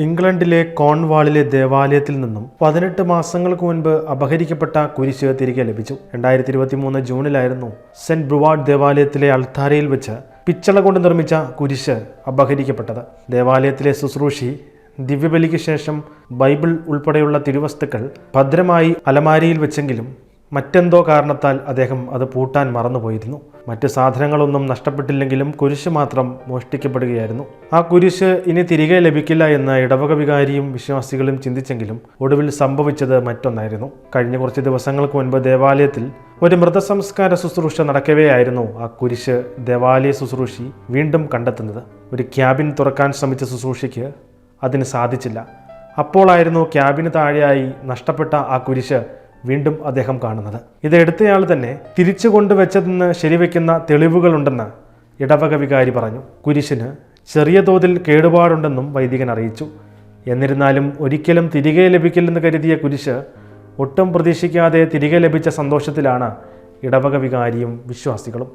ഇംഗ്ലണ്ടിലെ കോൺവാളിലെ ദേവാലയത്തിൽ നിന്നും 18 മാസങ്ങൾക്ക് മുൻപ് അപഹരിക്കപ്പെട്ട കുരിശ് തിരികെ ലഭിച്ചു. 2023 ജൂണിലായിരുന്നു സെന്റ് ബ്രൂവാർഡ് ദേവാലയത്തിലെ അൾത്താരയിൽ വെച്ച് പിച്ചള കൊണ്ട് നിർമ്മിച്ച കുരിശ് അപഹരിക്കപ്പെട്ടത്. ദേവാലയത്തിലെ ശുശ്രൂഷി ദിവ്യബലിക്ക് ശേഷം ബൈബിൾ ഉൾപ്പെടെയുള്ള തിരുവസ്തുക്കൾ ഭദ്രമായി അലമാരിയിൽ വെച്ചെങ്കിലും മറ്റെന്തോ കാരണത്താൽ അദ്ദേഹം അത് പൂട്ടാൻ മറന്നുപോയിരുന്നു. മറ്റ് സാധനങ്ങളൊന്നും നഷ്ടപ്പെട്ടില്ലെങ്കിലും കുരിശ് മാത്രം മോഷ്ടിക്കപ്പെടുകയായിരുന്നു. ആ കുരിശ് ഇനി തിരികെ ലഭിക്കില്ല എന്ന് ഇടവക വികാരിയും വിശ്വാസികളും ചിന്തിച്ചെങ്കിലും ഒടുവിൽ സംഭവിച്ചത് മറ്റൊന്നായിരുന്നു. കഴിഞ്ഞ കുറച്ച് ദിവസങ്ങൾക്ക് മുൻപ് ദേവാലയത്തിൽ ഒരു മൃതസംസ്കാര ശുശ്രൂഷ നടക്കവെയായിരുന്നു ആ കുരിശ് ദേവാലയ ശുശ്രൂഷി വീണ്ടും കണ്ടെത്തുന്നത്. ഒരു ക്യാബിൻ തുറക്കാൻ ശ്രമിച്ച ശുശ്രൂഷയ്ക്ക് അതിന് സാധിച്ചില്ല. അപ്പോളായിരുന്നു ക്യാബിന് താഴെയായി നഷ്ടപ്പെട്ട ആ കുരിശ് വീണ്ടും അദ്ദേഹം കാണുന്നത്. ഇത് എടുത്തയാൾ തന്നെ തിരിച്ചു കൊണ്ടുവച്ചതെന്ന് ശരിവെക്കുന്ന തെളിവുകളുണ്ടെന്ന് ഇടവക വികാരി പറഞ്ഞു. കുരിശിന് ചെറിയ തോതിൽ കേടുപാടുണ്ടെന്നും വൈദികൻ അറിയിച്ചു. എന്നിരുന്നാലും ഒരിക്കലും തിരികെ ലഭിക്കില്ലെന്ന് കരുതിയ കുരിശ് ഒട്ടും പ്രതീക്ഷിക്കാതെ തിരികെ ലഭിച്ച സന്തോഷത്തിലാണ് ഇടവക വികാരിയും വിശ്വാസികളും.